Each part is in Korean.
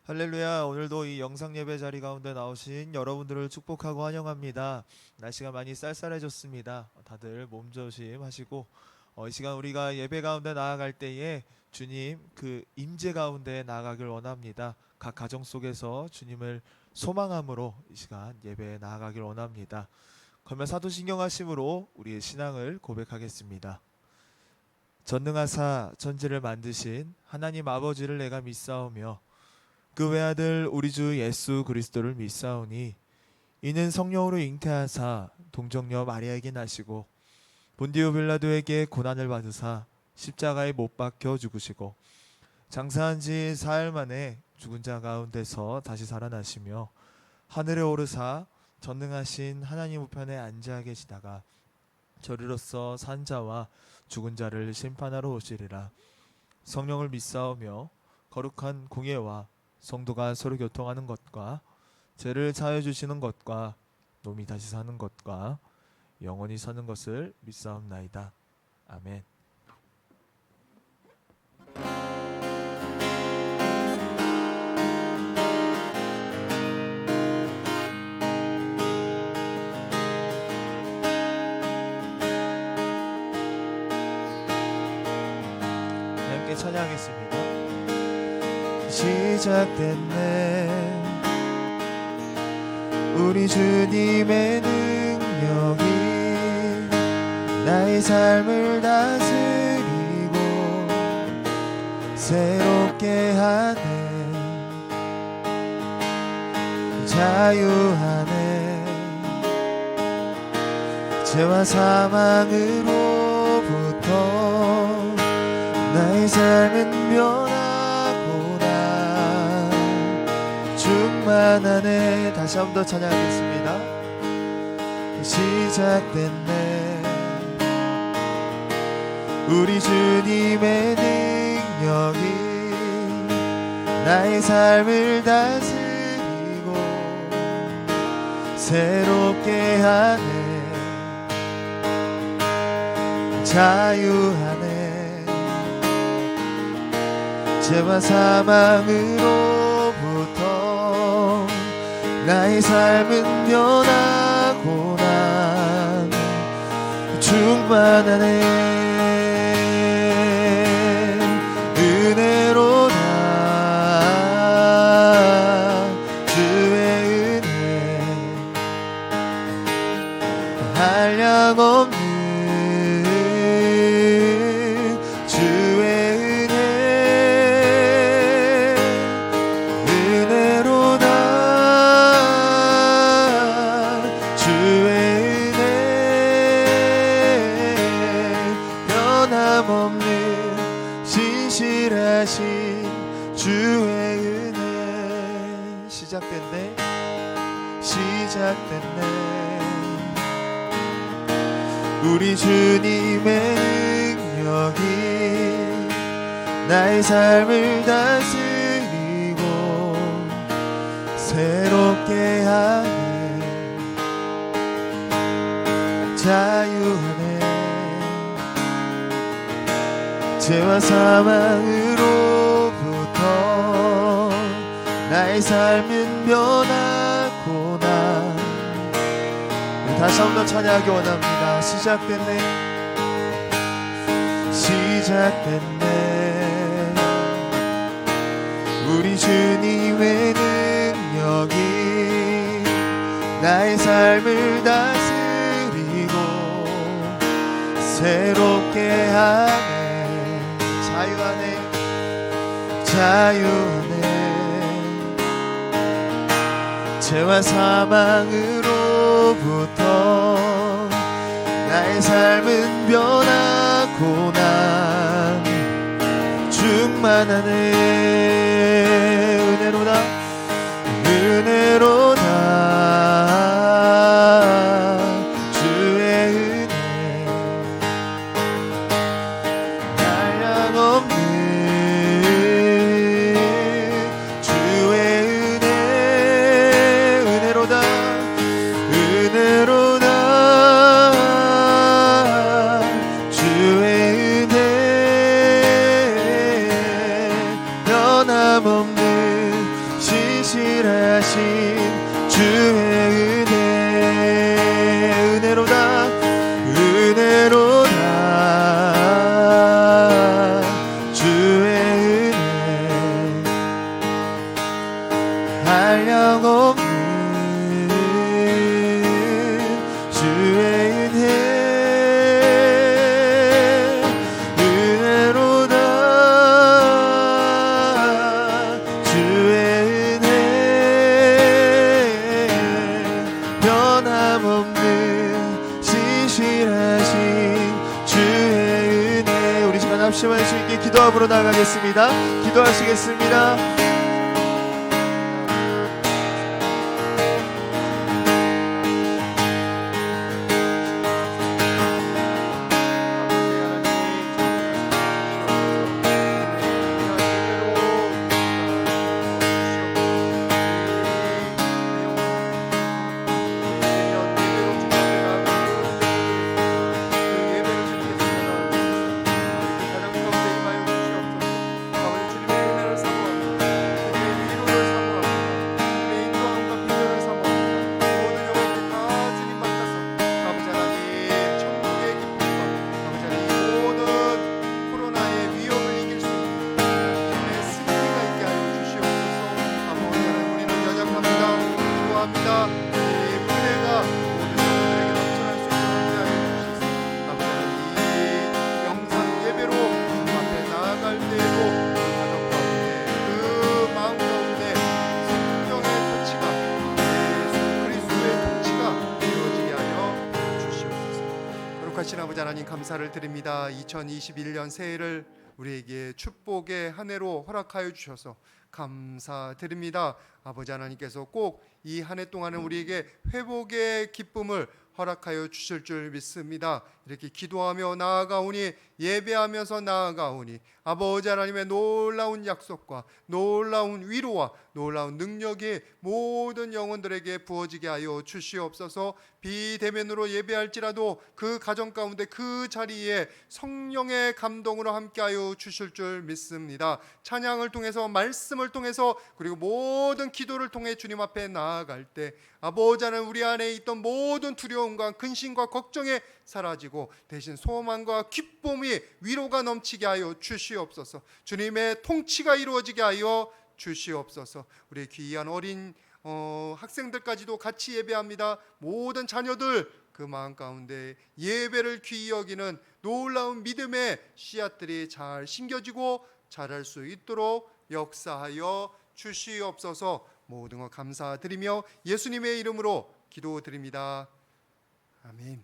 할렐루야. 오늘도 이 영상 예배 자리 가운데 나오신 여러분들을 축복하고 환영합니다. 날씨가 많이 쌀쌀해졌습니다. 다들 몸 조심하시고 이 시간 우리가 예배 가운데 나아갈 때에 주님 그 임재 가운데 나아가길 원합니다. 각 가정 속에서 주님을 소망함으로 이 시간 예배에 나아가길 원합니다. 그러면 사도신경하심으로 우리의 신앙을 고백하겠습니다. 전능하사 천지를 만드신 하나님 아버지를 내가 믿사오며 그 외아들 우리 주 예수 그리스도를 믿사오니 이는 성령으로 잉태하사 동정녀 마리아에게 나시고 본디오 빌라도에게 고난을 받으사 십자가에 못 박혀 죽으시고 장사한 지 사흘 만에 죽은 자 가운데서 다시 살아나시며 하늘에 오르사 전능하신 하나님 우편에 앉아 계시다가 저리로서 산 자와 죽은 자를 심판하러 오시리라. 성령을 믿사오며 거룩한 공예와 성도가 서로 교통하는 것과 죄를 사해 주시는 것과 몸이 다시 사는 것과 영원히 사는 것을 믿사옵나이다. 아멘. 함께 찬양하겠습니다. 시작됐네. 우리 주님의 능력이 나의 삶을 다스리고 새롭게 하네. 자유하네. 죄와 사망으로부터 나의 삶은 변하구나. 충만하네. 다시 한 번 더 찬양하겠습니다. 시작됐네. 우리 주님의 능력이 나의 삶을 다스리고 새롭게 하네. 자유하네. 죄와 사망으로부터 나의 삶은 변하구나. 충만하네. 은혜로다. 주의 은혜 한량없는 주의 은혜. 시작됐네. 시작됐네. 우리 주님의 능력이 나의 삶을 다스리고 새롭게 하네. 자유하네. 죄와 사망으로부터 나의 삶은 변하구나. 다시 한 번 찬양하기 원합니다. 시작됐네. 시작됐네. 우리 주님의 능력이 나의 삶을 다스리고 새롭게 하네. 자유하네. 자유하네. 죄와 사망으로부터 나의 삶은 변하구나. 충만하네. 은혜로다. 은혜로다. 주의 은혜 한량없는 합심할 수 있게 기도 앞으로 나가겠습니다. 기도하시겠습니다. 거룩하신 아버지 하나님 감사를 드립니다. 2021년 새해를 우리에게 축복의 한 해로 허락하여 주셔서 감사드립니다. 아버지 하나님께서 꼭 이 한 해 동안은 우리에게 회복의 기쁨을 허락하여 주실 줄 믿습니다. 이렇게 기도하며 나아가오니, 예배하면서 나아가오니 아버지 하나님의 놀라운 약속과 놀라운 위로와 놀라운 능력이 모든 영혼들에게 부어지게 하여 주시옵소서. 비대면으로 예배할지라도 그 가정 가운데 그 자리에 성령의 감동으로 함께하여 주실 줄 믿습니다. 찬양을 통해서, 말씀을 통해서, 그리고 모든 기도를 통해 주님 앞에 나아갈 때 아버지 하나님, 우리 안에 있던 모든 두려움과 근심과 걱정이 사라지고 대신 소망과 기쁨이, 위로가 넘치게 하여 주시옵소서. 주님의 통치가 이루어지게 하여 주시옵소서. 우리 귀한 어린 학생들까지도 같이 예배합니다. 모든 자녀들 그 마음 가운데 예배를 귀히 여기는 놀라운 믿음의 씨앗들이 잘 심겨지고 자랄 수 있도록 역사하여 주시옵소서. 모든 것 감사드리며 예수님의 이름으로 기도드립니다. 아멘.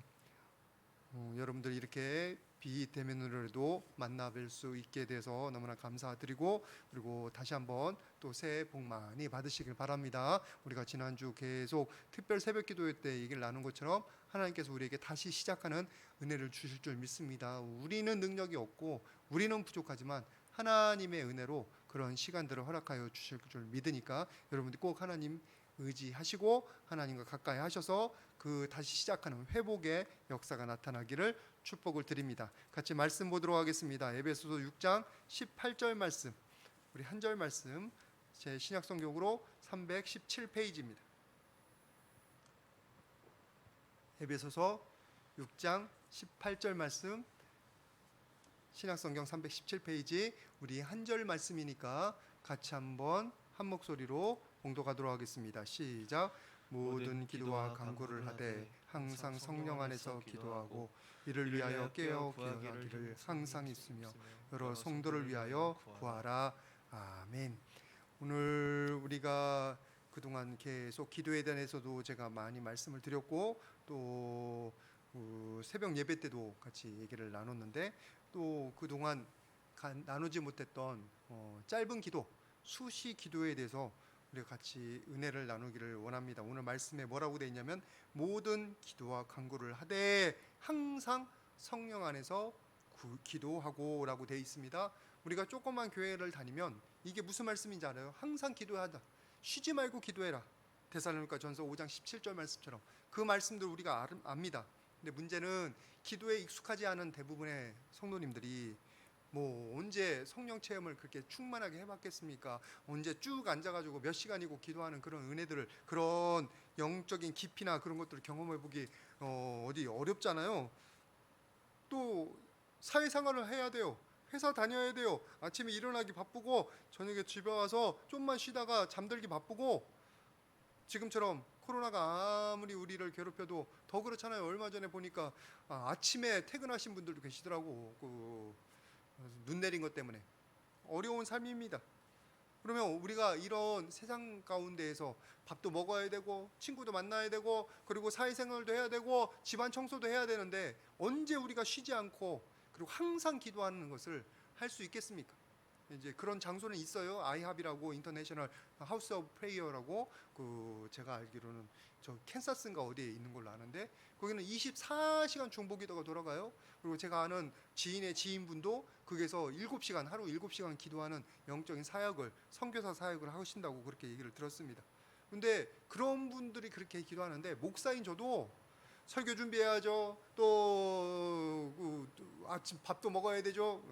여러분들 이렇게 비대면으로도 만나뵐 수 있게 돼서 너무나 감사드리고, 그리고 다시 한번 또 새해 복 많이 받으시길 바랍니다. 우리가 지난주 계속 특별 새벽 기도 때 얘기를 나눈 것처럼 하나님께서 우리에게 다시 시작하는 은혜를 주실 줄 믿습니다. 우리는 능력이 없고 우리는 부족하지만 하나님의 은혜로 그런 시간들을 허락하여 주실 줄 믿으니까 여러분들 꼭 하나님 의지하시고 하나님과 가까이 하셔서 그 다시 시작하는 회복의 역사가 나타나기를 축복을 드립니다. 같이 말씀 보도록 하겠습니다. 에베소서 6장 18절 말씀, 우리 한 절 말씀, 제 신약성경으로 317페이지입니다. 에베소서 6장 18절 말씀, 신약성경 317페이지, 우리 한 절 말씀이니까 같이 한번 한 목소리로 봉독하도록 하겠습니다. 시작. 모든 기도와 간구를 하되 항상 성령 안에서 기도하고 이를 위하여 깨어 구하기를 항상 있으며 여러 성도를 위하여 구하라. 아멘. 오늘 우리가 그동안 계속 기도에 대해서도 제가 많이 말씀을 드렸고, 또 새벽 예배 때도 같이 얘기를 나눴는데, 또 그동안 나누지 못했던 짧은 기도, 수시 기도에 대해서 우리가 같이 은혜를 나누기를 원합니다. 오늘 말씀에 뭐라고 되어 있냐면 모든 기도와 간구를 하되 항상 성령 안에서 기도하고 라고 되어 있습니다. 우리가 조그만 교회를 다니면 이게 무슨 말씀인지 알아요? 항상 기도하다, 쉬지 말고 기도해라. 데살로니가 전서 5장 17절 말씀처럼 그 말씀들 우리가 압니다. 근데 문제는 기도에 익숙하지 않은 대부분의 성도님들이 언제 성령 체험을 그렇게 충만하게 해봤겠습니까? 언제 쭉 앉아가지고 몇 시간이고 기도하는 그런 은혜들을, 그런 영적인 깊이나 그런 것들을 경험해보기 어디 어렵잖아요. 또 사회생활을 해야 돼요. 회사 다녀야 돼요. 아침에 일어나기 바쁘고 저녁에 집에 와서 좀만 쉬다가 잠들기 바쁘고, 지금처럼 코로나가 아무리 우리를 괴롭혀도 더 그렇잖아요. 얼마 전에 보니까 아침에 퇴근하신 분들도 계시더라고. 눈 내린 것 때문에 어려운 삶입니다. 그러면 우리가 이런 세상 가운데에서 밥도 먹어야 되고 친구도 만나야 되고 그리고 사회생활도 해야 되고 집안 청소도 해야 되는데 언제 우리가 쉬지 않고 그리고 항상 기도하는 것을 할 수 있겠습니까? 이제 그런 장소는 있어요. 아이합이라고 인터내셔널 하우스 오브 프레이어라고 제가 알기로는 저 캔사스인가 어디에 있는 걸로 아는데 거기는 24시간 중보기도가 돌아가요. 그리고 제가 아는 지인의 지인분도 거기서 7시간 하루 7시간 기도하는 영적인 사역을 선교사 사역을 하신다고 그렇게 얘기를 들었습니다. 근데 그런 분들이 그렇게 기도하는데 목사인 저도 설교 준비해야죠. 또 아침 밥도 먹어야 되죠.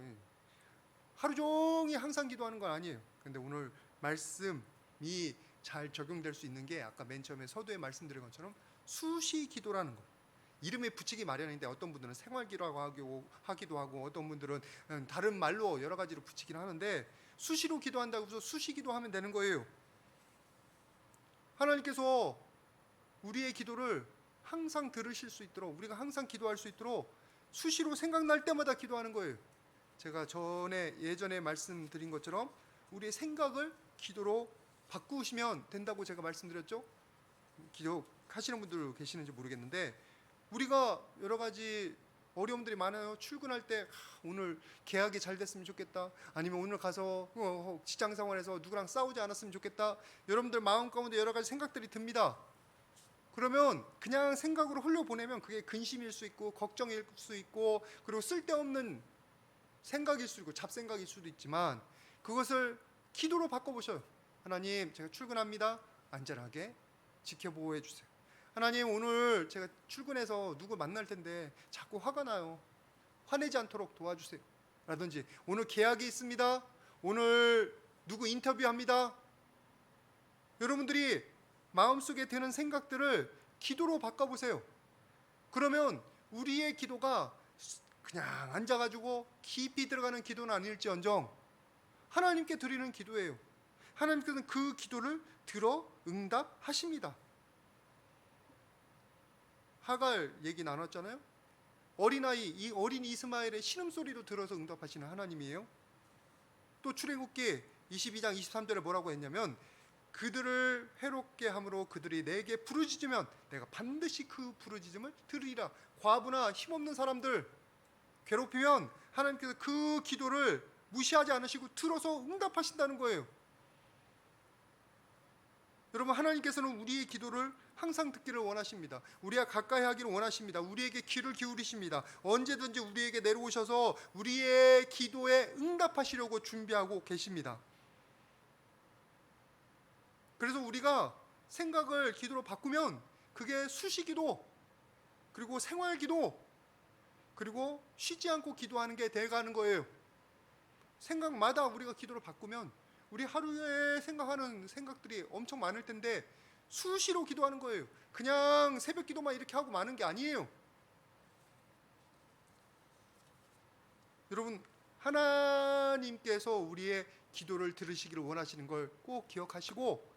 하루 종일 항상 기도하는 건 아니에요. 근데 오늘 말씀이 잘 적용될 수 있는 게 아까 맨 처음에 서두에 말씀드린 것처럼 수시 기도라는 거. 이름에 붙이기 마련인데 어떤 분들은 생활기도라고 하기도 하고 어떤 분들은 다른 말로 여러 가지로 붙이긴 하는데 수시로 기도한다고 해서 수시 기도하면 되는 거예요. 하나님께서 우리의 기도를 항상 들으실 수 있도록 우리가 항상 기도할 수 있도록 수시로 생각날 때마다 기도하는 거예요. 제가 예전에 말씀드린 것처럼 우리의 생각을 기도로 바꾸시면 된다고 제가 말씀드렸죠. 기도하시는 분들 계시는지 모르겠는데 우리가 여러 가지 어려움들이 많아요. 출근할 때 오늘 계약이 잘 됐으면 좋겠다. 아니면 오늘 가서 직장 생활에서 누구랑 싸우지 않았으면 좋겠다. 여러분들 마음 가운데 여러 가지 생각들이 듭니다. 그러면 그냥 생각으로 흘려보내면 그게 근심일 수 있고 걱정일 수 있고 그리고 쓸데없는 생각일 수도 있고 잡생각일 수도 있지만 그것을 기도로 바꿔보셔요. 하나님, 제가 출근합니다. 안전하게 지켜보호해 주세요. 하나님, 오늘 제가 출근해서 누구 만날 텐데 자꾸 화가 나요. 화내지 않도록 도와주세요. 라든지 오늘 계약이 있습니다. 오늘 누구 인터뷰합니다. 여러분들이 마음속에 드는 생각들을 기도로 바꿔보세요. 그러면 우리의 기도가 그냥 앉아가지고 깊이 들어가는 기도는 아닐지언정 하나님께 드리는 기도예요. 하나님께서는 그 기도를 들어 응답하십니다. 하갈 얘기 나눴잖아요. 이 어린 이스마엘의 신음소리도 들어서 응답하시는 하나님이에요. 또 출애굽기 22장 23절에 뭐라고 했냐면 그들을 해롭게 함으로 그들이 내게 부르짖으면 내가 반드시 그 부르짖음을 들으리라. 과부나 힘없는 사람들 괴롭히면 하나님께서 그 기도를 무시하지 않으시고 들어서 응답하신다는 거예요. 여러분, 하나님께서는 우리의 기도를 항상 듣기를 원하십니다. 우리가 가까이 하기를 원하십니다. 우리에게 귀를 기울이십니다. 언제든지 우리에게 내려오셔서 우리의 기도에 응답하시려고 준비하고 계십니다. 그래서 우리가 생각을 기도로 바꾸면 그게 수시기도 그리고 생활기도 그리고 쉬지 않고 기도하는 게 돼가는 거예요. 생각마다 우리가 기도로 바꾸면 우리 하루에 생각하는 생각들이 엄청 많을 텐데 수시로 기도하는 거예요. 그냥 새벽 기도만 이렇게 하고 마는 게 아니에요. 여러분, 하나님께서 우리의 기도를 들으시기를 원하시는 걸 꼭 기억하시고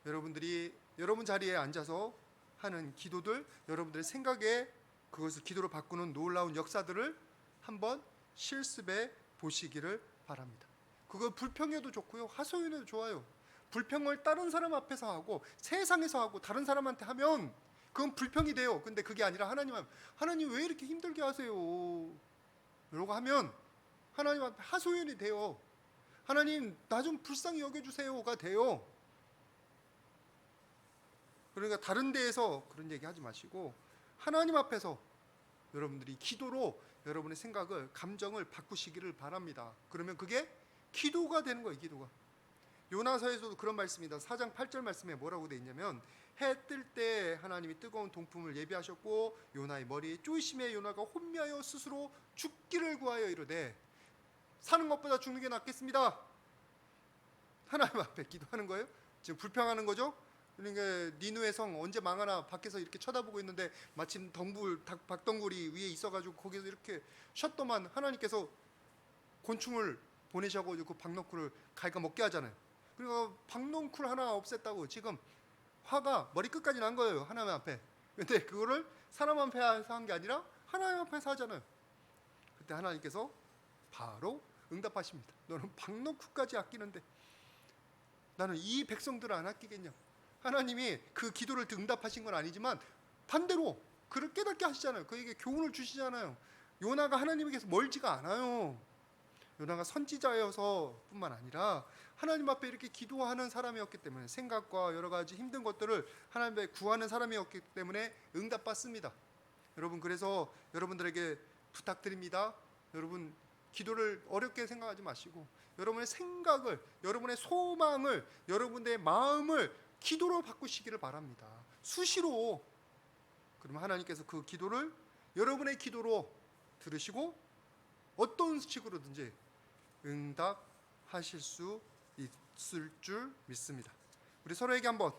여러분 자리에 앉아서 하는 기도들, 여러분들의 생각에 그것을 기도로 바꾸는 놀라운 역사들을 한번 실습해 보시기를 바랍니다. 그거 불평해도 좋고요, 하소연해도 좋아요. 불평을 다른 사람 앞에서 하고 세상에서 하고 다른 사람한테 하면 그건 불평이 돼요. 근데 그게 아니라 하나님 왜 이렇게 힘들게 하세요? 이러고 하면 하나님 앞에 하소연이 돼요. 하나님 나 좀 불쌍히 여겨주세요가 돼요. 그러니까 다른 데에서 그런 얘기 하지 마시고 하나님 앞에서 여러분들이 기도로 여러분의 생각을 감정을 바꾸시기를 바랍니다. 그러면 그게 기도가 되는 거예요. 기도가. 요나서에서도 그런 말씀입니다. 4장 8절 말씀에 뭐라고 돼 있냐면 해 뜰 때 하나님이 뜨거운 동품을 예비하셨고 요나의 머리에 쪼이심에 요나가 혼미하여 스스로 죽기를 구하여 이르되 사는 것보다 죽는 게 낫겠습니다. 하나님 앞에 기도하는 거예요. 지금 불평하는 거죠. 그러니까 니누의 성 언제 망하나 밖에서 이렇게 쳐다보고 있는데 마침 박덩굴이 위에 있어가지고 거기서 이렇게 쉬었더만 하나님께서 곤충을 보내셔가지고 그 박넝쿨을 갉아먹게 하잖아요. 그러니까 박넝쿨 하나 없앴다고 지금 화가 머리끝까지 난 거예요. 하나님 앞에. 근데 그거를 사람 앞에서 한 게 아니라 하나님 앞에서 하잖아요. 그때 하나님께서 바로 응답하십니다. 너는 박넝쿨까지 아끼는데 나는 이 백성들을 안 아끼겠냐. 하나님이 그 기도를 응답하신 건 아니지만 반대로 그를 깨닫게 하시잖아요. 그에게 교훈을 주시잖아요. 요나가 하나님에게서 멀지가 않아요. 요나가 선지자여서 뿐만 아니라 하나님 앞에 이렇게 기도하는 사람이었기 때문에, 생각과 여러 가지 힘든 것들을 하나님 앞에 구하는 사람이었기 때문에 응답받습니다. 여러분, 그래서 여러분들에게 부탁드립니다. 여러분, 기도를 어렵게 생각하지 마시고 여러분의 생각을, 여러분의 소망을, 여러분의 마음을 기도로 바꾸시기를 바랍니다. 수시로. 그러면 하나님께서 그 기도를 여러분의 기도로 들으시고 어떤 식으로든지 응답하실 수 있을 줄 믿습니다. 우리 서로에게 한번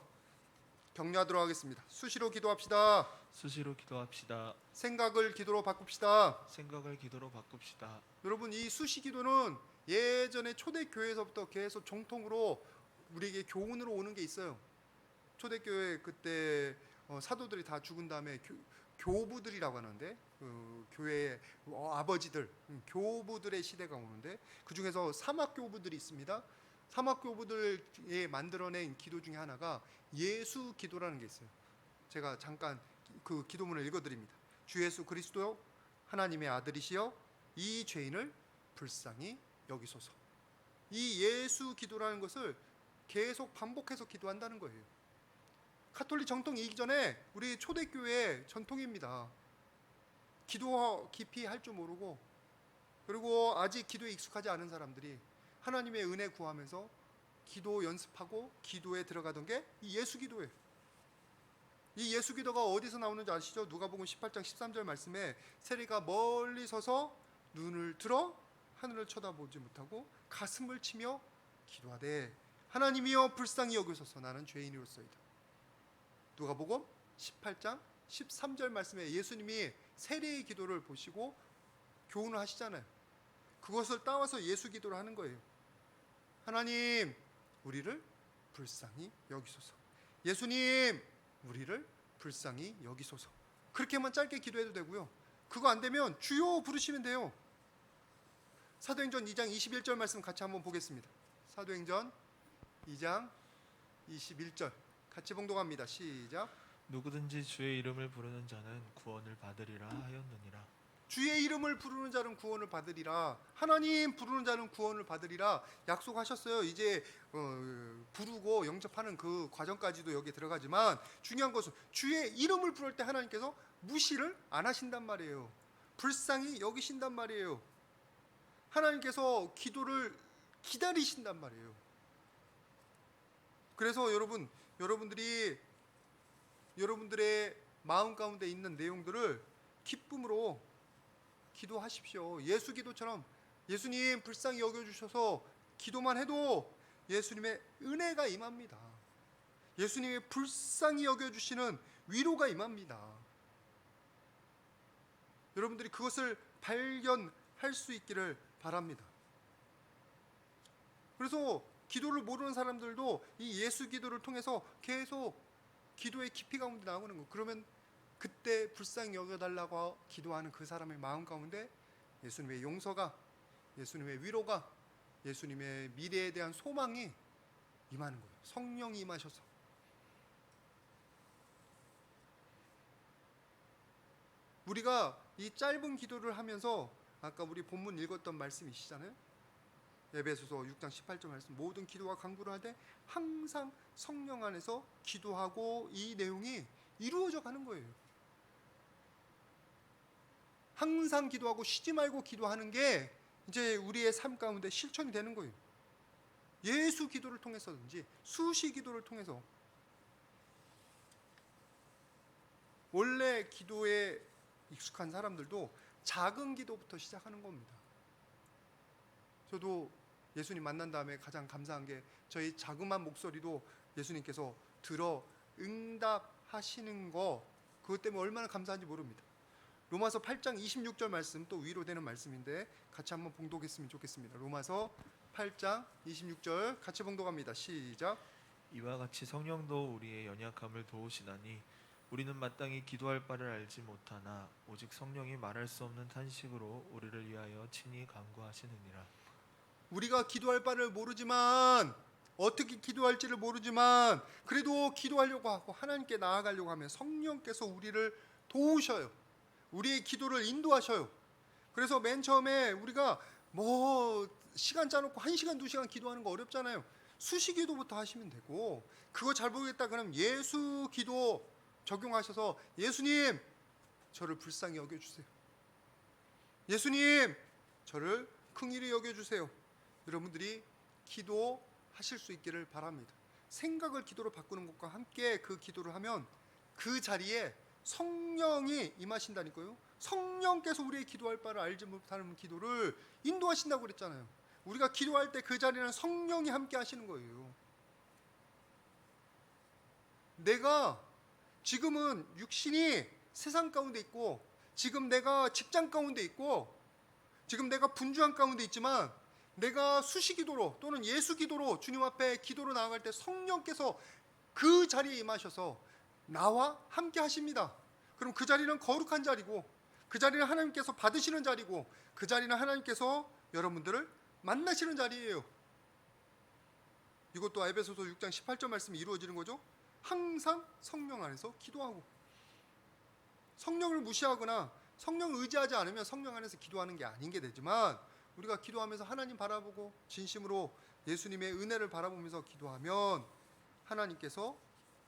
격려하도록 하겠습니다. 수시로 기도합시다. 수시로 기도합시다. 생각을 기도로 바꿉시다. 생각을 기도로 바꿉시다. 여러분, 이 수시 기도는 예전에 초대교회에서부터 계속 정통으로 우리에게 교훈으로 오는 게 있어요. 초대교회 그때 사도들이 다 죽은 다음에 교부들이라고 하는데, 교회의 아버지들, 교부들의 시대가 오는데 그 중에서 사막교부들이 있습니다. 사막교부들이 만들어낸 기도 중에 하나가 예수 기도라는 게 있어요. 제가 잠깐 그 기도문을 읽어드립니다. 주 예수 그리스도 하나님의 아들이시여 이 죄인을 불쌍히 여기소서. 이 예수 기도라는 것을 계속 반복해서 기도한다는 거예요. 가톨릭 정통이 이전에 우리 초대교회 전통입니다. 기도 깊이 할 줄 모르고, 그리고 아직 기도에 익숙하지 않은 사람들이 하나님의 은혜 구하면서 기도 연습하고 기도에 들어가던 게 이 예수 기도예요. 이 예수 기도가 어디서 나오는지 아시죠? 누가복음 18장 13절 말씀에 세리가 멀리 서서 눈을 들어 하늘을 쳐다보지 못하고 가슴을 치며 기도하되 하나님이여 불쌍히 여기소서 나는 죄인이로소이다. 누가복음 18장 13절 말씀에 예수님이 세리의 기도를 보시고 교훈을 하시잖아요. 그것을 따와서 예수 기도를 하는 거예요. 하나님, 우리를 불쌍히 여기소서. 예수님, 우리를 불쌍히 여기소서. 그렇게만 짧게 기도해도 되고요. 그거 안 되면 주여 부르시면 돼요. 사도행전 2장 21절 말씀 같이 한번 보겠습니다. 사도행전 2장 21절 같이 봉독합니다. 시작. 누구든지 주의 이름을 부르는 자는 구원을 받으리라 하였느니라. 주의 이름을 부르는 자는 구원을 받으리라. 하나님 부르는 자는 구원을 받으리라 약속하셨어요. 이제 부르고 영접하는 그 과정까지도 여기에 들어가지만 중요한 것은 주의 이름을 부를 때 하나님께서 무시를 안 하신단 말이에요. 불쌍히 여기신단 말이에요. 하나님께서 기도를 기다리신단 말이에요. 그래서 여러분들의 마음 가운데 있는 내용들을 기쁨으로 기도하십시오. 예수 기도처럼 예수님 불쌍히 여겨주셔서 기도만 해도 예수님의 은혜가 임합니다. 예수님의 불쌍히 여겨주시는 위로가 임합니다. 여러분들이 그것을 발견할 수 있기를 바랍니다. 그래서 기도를 모르는 사람들도 이 예수 기도를 통해서 계속 기도의 깊이 가운데 나오는 거. 그러면 그때 불쌍히 여겨달라고 기도하는 그 사람의 마음 가운데 예수님의 용서가, 예수님의 위로가, 예수님의 미래에 대한 소망이 임하는 거예요. 성령이 임하셔서. 우리가 이 짧은 기도를 하면서 아까 우리 본문 읽었던 말씀이시잖아요. 에베소서 6장 18절 말씀, 모든 기도와 간구를 하되 항상 성령 안에서 기도하고, 이 내용이 이루어져 가는 거예요. 항상 기도하고 쉬지 말고 기도하는 게 이제 우리의 삶 가운데 실천이 되는 거예요. 예수 기도를 통해서든지 수시 기도를 통해서. 원래 기도에 익숙한 사람들도 작은 기도부터 시작하는 겁니다. 저도 예수님 만난 다음에 가장 감사한 게 저희 자그마한 목소리도 예수님께서 들어 응답하시는 거, 그것 때문에 얼마나 감사한지 모릅니다. 로마서 8장 26절 말씀, 또 위로되는 말씀인데 같이 한번 봉독했으면 좋겠습니다. 로마서 8장 26절 같이 봉독합니다. 시작. 이와 같이 성령도 우리의 연약함을 도우시나니 우리는 마땅히 기도할 바를 알지 못하나 오직 성령이 말할 수 없는 탄식으로 우리를 위하여 친히 간구하시느니라. 우리가 기도할 바를 모르지만, 어떻게 기도할지를 모르지만 그래도 기도하려고 하고 하나님께 나아가려고 하면 성령께서 우리를 도우셔요. 우리의 기도를 인도하셔요. 그래서 맨 처음에 우리가 뭐 시간 짜놓고 1시간, 2시간 기도하는 거 어렵잖아요. 수시기도부터 하시면 되고, 그거 잘 모르겠다 그럼 예수기도 적용하셔서 예수님 저를 불쌍히 여겨주세요. 예수님 저를 긍휼히 여겨주세요. 여러분들이 기도하실 수 있기를 바랍니다. 생각을 기도로 바꾸는 것과 함께 그 기도를 하면 그 자리에 성령이 임하신다니까요. 성령께서 우리의 기도할 바를 알지 못하는 기도를 인도하신다고 그랬잖아요. 우리가 기도할 때 그 자리는 성령이 함께 하시는 거예요. 내가 지금은 육신이 세상 가운데 있고, 지금 내가 직장 가운데 있고, 지금 내가 분주한 가운데 있지만, 내가 수시기도로 또는 예수기도로 주님 앞에 기도로 나아갈 때 성령께서 그 자리에 임하셔서 나와 함께 하십니다. 그럼 그 자리는 거룩한 자리고, 그 자리는 하나님께서 받으시는 자리고, 그 자리는 하나님께서 여러분들을 만나시는 자리예요. 이것도 에베소서 6장 18절 말씀이 이루어지는 거죠. 항상 성령 안에서 기도하고, 성령을 무시하거나 성령을 의지하지 않으면 성령 안에서 기도하는 게 아닌 게 되지만, 우리가 기도하면서 하나님 바라보고 진심으로 예수님의 은혜를 바라보면서 기도하면 하나님께서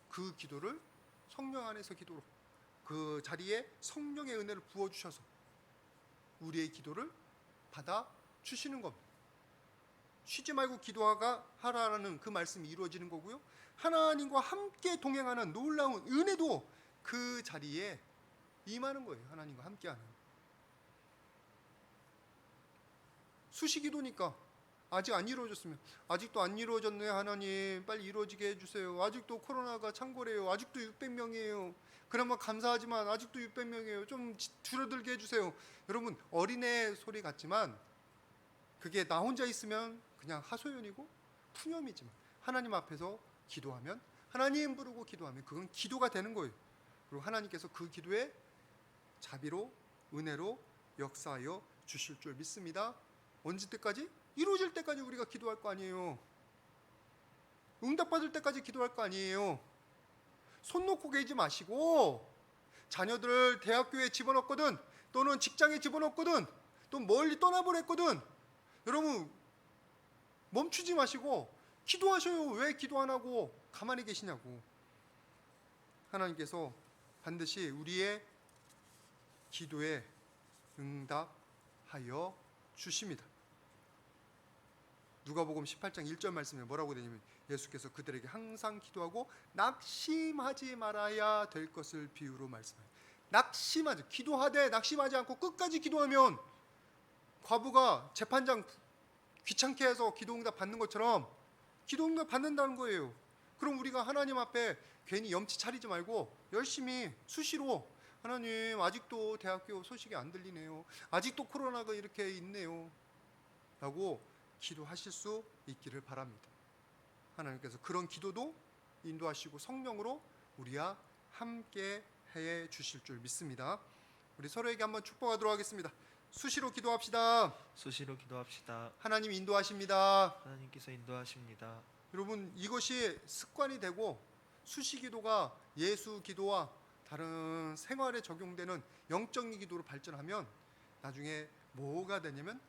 그 기도를 성령 안에서 기도로, 그 자리에 성령의 은혜를 부어주셔서 우리의 기도를 받아주시는 겁니다. 쉬지 말고 기도하라는 그 말씀이 이루어지는 거고요. 하나님과 함께 동행하는 놀라운 은혜도 그 자리에 임하는 거예요. 하나님과 함께하는. 수시기도니까 아직 안 이루어졌으면, 아직도 안 이루어졌네 하나님 빨리 이루어지게 해주세요. 아직도 코로나가 창궐해요. 아직도 600명이에요. 그나마 감사하지만 아직도 600명이에요. 좀 줄어들게 해주세요. 여러분, 어린애 소리 같지만 그게 나 혼자 있으면 그냥 하소연이고 푸념이지만, 하나님 앞에서 기도하면, 하나님 부르고 기도하면 그건 기도가 되는 거예요. 그리고 하나님께서 그 기도에 자비로 은혜로 역사하여 주실 줄 믿습니다. 언제 때까지? 이루어질 때까지 우리가 기도할 거 아니에요. 응답받을 때까지 기도할 거 아니에요. 손 놓고 계지 마시고, 자녀들을 대학교에 집어넣거든, 또는 직장에 집어넣거든, 또 멀리 떠나보냈거든, 여러분 멈추지 마시고 기도하셔요. 왜 기도 안 하고 가만히 계시냐고. 하나님께서 반드시 우리의 기도에 응답하여 주십니다. 누가복음 18장 1절 말씀에 뭐라고 되냐면, 예수께서 그들에게 항상 기도하고 낙심하지 말아야 될 것을 비유로 말씀해요. 낙심하지, 기도하되 낙심하지 않고 끝까지 기도하면 과부가 재판장 귀찮게 해서 기도응답 받는 것처럼 기도응답 받는다는 거예요. 그럼 우리가 하나님 앞에 괜히 염치 차리지 말고 열심히 수시로, 하나님 아직도 대학교 소식이 안 들리네요, 아직도 코로나가 이렇게 있네요 라고 기도하실 수 있기를 바랍니다. 하나님께서 그런 기도도 인도하시고 성령으로 우리와 함께 해 주실 줄 믿습니다. 우리 서로에게 한번 축복하도록 하겠습니다. 수시로 기도합시다. 수시로 기도합시다. 하나님 인도하십니다. 하나님께서 인도하십니다. 여러분, 이것이 습관이 되고 수시 기도가 예수 기도와 다른 생활에 적용되는 영적인 기도로 발전하면 나중에 뭐가 되냐면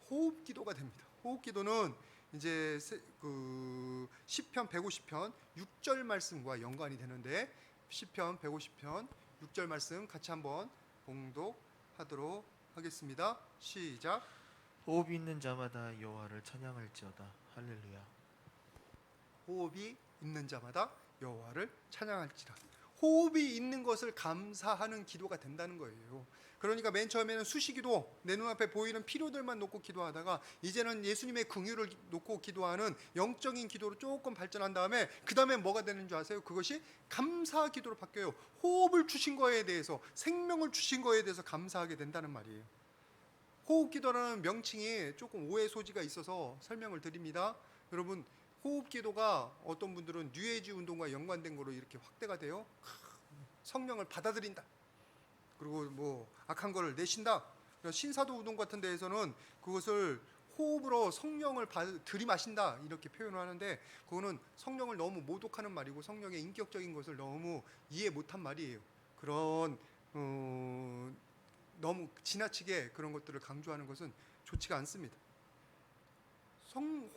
호흡 기도가 됩니다. 호흡 기도는 이제 그 시편 150편 6절 말씀과 연관이 되는데, 시편 150편 6절 말씀 같이 한번 봉독하도록 하겠습니다. 시작. 호흡이 있는 자마다 여호와를 찬양할지어다. 할렐루야. 호흡이 있는 자마다 여호와를 찬양할지라. 호흡이 있는 것을 감사하는 기도가 된다는 거예요. 그러니까 맨 처음에는 수시기도, 내 눈앞에 보이는 필요들만 놓고 기도하다가 이제는 예수님의 긍휼을 놓고 기도하는 영적인 기도로 조금 발전한 다음에, 그 다음에 뭐가 되는 줄 아세요? 그것이 감사 기도로 바뀌어요. 호흡을 주신 거에 대해서, 생명을 주신 거에 대해서 감사하게 된다는 말이에요. 호흡 기도라는 명칭이 조금 오해 소지가 있어서 설명을 드립니다. 여러분, 호흡 기도가 어떤 분들은 뉴에이지 운동과 연관된 거로 이렇게 확대가 돼요. 성령을 받아들인다, 그리고 뭐 악한 거를 내신다. 신사도 운동 같은 데에서는 그것을 호흡으로 성령을 들이마신다 이렇게 표현을 하는데, 그거는 성령을 너무 모독하는 말이고 성령의 인격적인 것을 너무 이해 못한 말이에요. 그런 너무 지나치게 그런 것들을 강조하는 것은 좋지가 않습니다.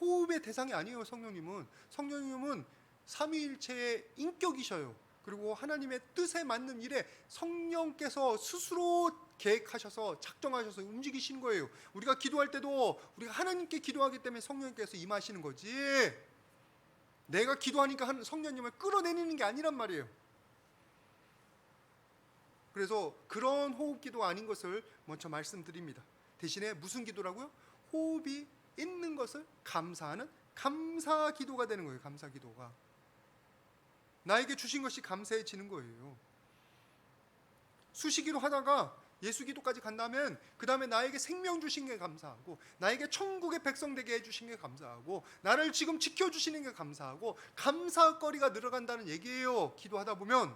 호흡의 대상이 아니에요. 성령님은 삼위일체의 인격이셔요. 그리고 하나님의 뜻에 맞는 일에 성령께서 스스로 계획하셔서 작정하셔서 움직이시는 거예요. 우리가 기도할 때도 우리가 하나님께 기도하기 때문에 성령께서 임하시는 거지, 내가 기도하니까 성령님을 끌어내리는 게 아니란 말이에요. 그래서 그런 호흡 기도가 아닌 것을 먼저 말씀드립니다. 대신에 무슨 기도라고요? 호흡이 있는 것을 감사하는 감사 기도가 되는 거예요. 감사 기도가 나에게 주신 것이 감사해지는 거예요. 수시기도 하다가 예수기도까지 간다면 그 다음에 나에게 생명 주신 게 감사하고, 나에게 천국의 백성 되게 해주신 게 감사하고, 나를 지금 지켜주시는 게 감사하고, 감사거리가 늘어간다는 얘기예요. 기도하다 보면.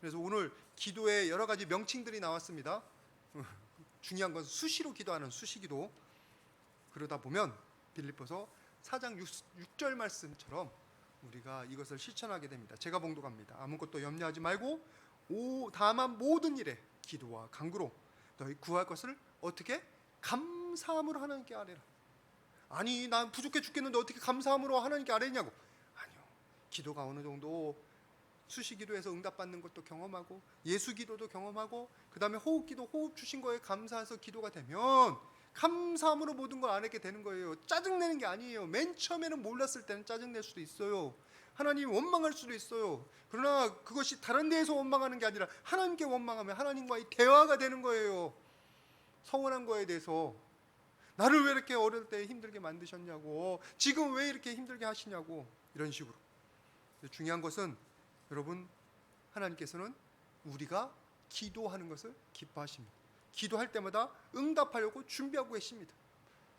그래서 오늘 기도에 여러 가지 명칭들이 나왔습니다. 중요한 건 수시로 기도하는 수시기도. 그러다 보면 빌립보서 4장 6절 말씀처럼 우리가 이것을 실천하게 됩니다. 제가 봉독합니다. 아무것도 염려하지 말고 다만 모든 일에 기도와 간구로 너희 구할 것을 어떻게? 감사함으로 하나님께 아뢰라. 아니, 난 부족해 죽겠는데 어떻게 감사함으로 하나님께 아뢰냐고. 아니요. 기도가 어느 정도 수시기도에서 응답받는 것도 경험하고, 예수기도도 경험하고, 그 다음에 호흡기도 호흡 주신 거에 감사해서 기도가 되면 감사함으로 모든 걸 안 하게 되는 거예요. 짜증내는 게 아니에요. 맨 처음에는 몰랐을 때는 짜증낼 수도 있어요. 하나님 원망할 수도 있어요. 그러나 그것이 다른 데에서 원망하는 게 아니라 하나님께 원망하면 하나님과의 대화가 되는 거예요. 서운한 거에 대해서 나를 왜 이렇게 어릴 때 힘들게 만드셨냐고, 지금 왜 이렇게 힘들게 하시냐고, 이런 식으로. 중요한 것은 여러분, 하나님께서는 우리가 기도하는 것을 기뻐하십니다. 기도할 때마다 응답하려고 준비하고 계십니다.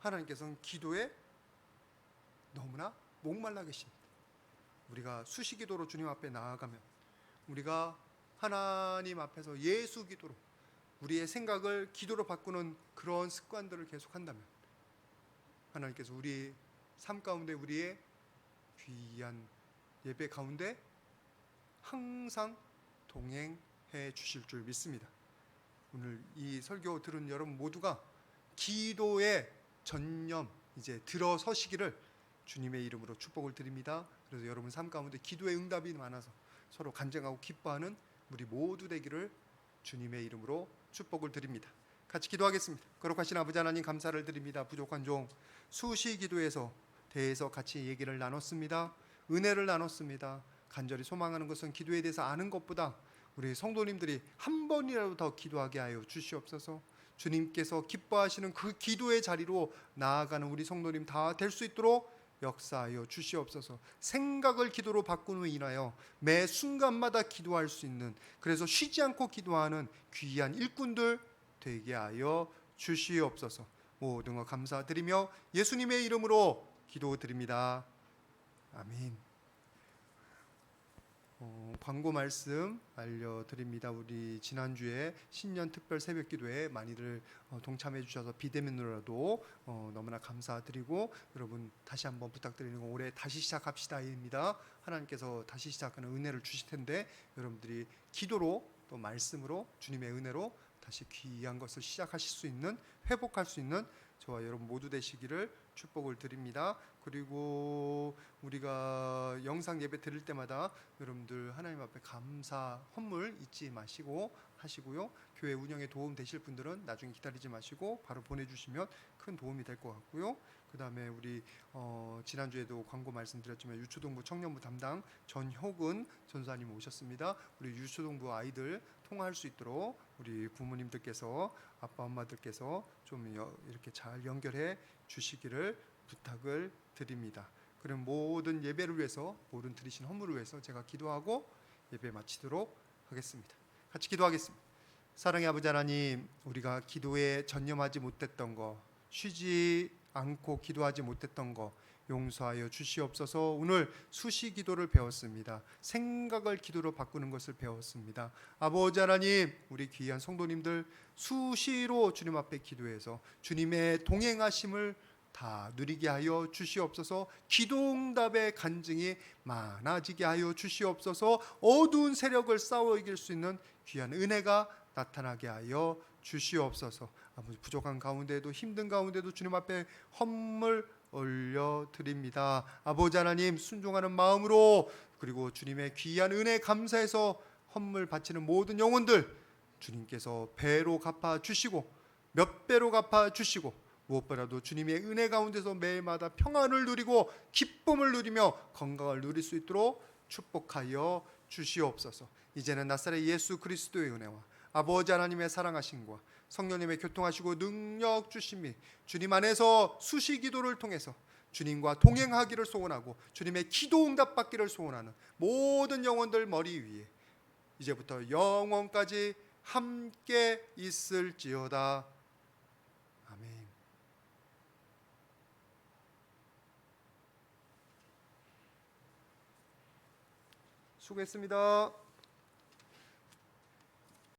하나님께서는 기도에 너무나 목말라 계십니다. 우리가 수시기도로 주님 앞에 나아가면, 우리가 하나님 앞에서 예수기도로 우리의 생각을 기도로 바꾸는 그런 습관들을 계속한다면, 하나님께서 우리 삶 가운데 우리의 귀한 예배 가운데 항상 동행해 주실 줄 믿습니다. 오늘 이 설교 들은 여러분 모두가 기도에 전념 이제 들어서시기를 주님의 이름으로 축복을 드립니다. 그래서 여러분 삶 가운데 기도의 응답이 많아서 서로 간증하고 기뻐하는 우리 모두 되기를 주님의 이름으로 축복을 드립니다. 같이 기도하겠습니다. 거룩하신 아버지 하나님, 감사를 드립니다. 부족한 종 수시 기도에서 대해서 같이 얘기를 나눴습니다. 은혜를 나눴습니다. 간절히 소망하는 것은 기도에 대해서 아는 것보다 우리 성도님들이 한 번이라도 더 기도하게 하여 주시옵소서. 주님께서 기뻐하시는 그 기도의 자리로 나아가는 우리 성도님 다 될 수 있도록 역사하여 주시옵소서. 생각을 기도로 바꾸는 인하여 매 순간마다 기도할 수 있는, 그래서 쉬지 않고 기도하는 귀한 일꾼들 되게 하여 주시옵소서. 모든 것 감사드리며 예수님의 이름으로 기도드립니다. 아멘. 광고 말씀 알려드립니다. 우리 지난주에 신년 특별 새벽 기도에 많이들 동참해 주셔서 비대면으로라도 너무나 감사드리고, 여러분 다시 한번 부탁드리는 건 올해 다시 시작합시다입니다. 하나님께서 다시 시작하는 은혜를 주실 텐데, 여러분들이 기도로 또 말씀으로 주님의 은혜로 다시 귀한 것을 시작하실 수 있는, 회복할 수 있는 저와 여러분 모두 되시기를 축복을 드립니다. 그리고 우리가 영상 예배 드릴 때마다 여러분들 하나님 앞에 감사 헌물 잊지 마시고 하시고요. 교회 운영에 도움 되실 분들은 나중에 기다리지 마시고 바로 보내주시면 큰 도움이 될 것 같고요. 그 다음에 우리 지난주에도 광고 말씀드렸지만 유초동부 청년부 담당 전효근 전사님 오셨습니다. 우리 유초동부 아이들 통화할 수 있도록 우리 부모님들께서, 아빠 엄마들께서 좀 이렇게 잘 연결해 주시기를 부탁을 드립니다. 그럼 모든 예배를 위해서, 모든 드리신 헌물을 위해서 제가 기도하고 예배 마치도록 하겠습니다. 같이 기도하겠습니다. 사랑의 아버지 하나님, 우리가 기도에 전념하지 못했던 거, 쉬지 않고 기도하지 못했던 거 용서하여 주시옵소서. 오늘 수시 기도를 배웠습니다. 생각을 기도로 바꾸는 것을 배웠습니다. 아버지 하나님, 우리 귀한 성도님들 수시로 주님 앞에 기도해서 주님의 동행하심을 다 누리게 하여 주시옵소서. 기도응답의 간증이 많아지게 하여 주시옵소서. 어두운 세력을 싸워 이길 수 있는 귀한 은혜가 나타나게 하여 주시옵소서. 아버지, 부족한 가운데에도 힘든 가운데도 주님 앞에 헌물 올려드립니다. 아버지 하나님, 순종하는 마음으로 그리고 주님의 귀한 은혜 감사해서 헌물 바치는 모든 영혼들 주님께서 배로 갚아 주시고 몇 배로 갚아 주시고 무엇보다도 주님의 은혜 가운데서 매일마다 평안을 누리고 기쁨을 누리며 건강을 누릴 수 있도록 축복하여 주시옵소서. 이제는 나사렛 예수 그리스도의 은혜와 아버지 하나님의 사랑하심과 성령님의 교통하시고 능력 주심이 주님 안에서 수시 기도를 통해서 주님과 동행하기를 소원하고 주님의 기도 응답 받기를 소원하는 모든 영혼들 머리 위에 이제부터 영원까지 함께 있을지어다. 아멘. 수고했습니다.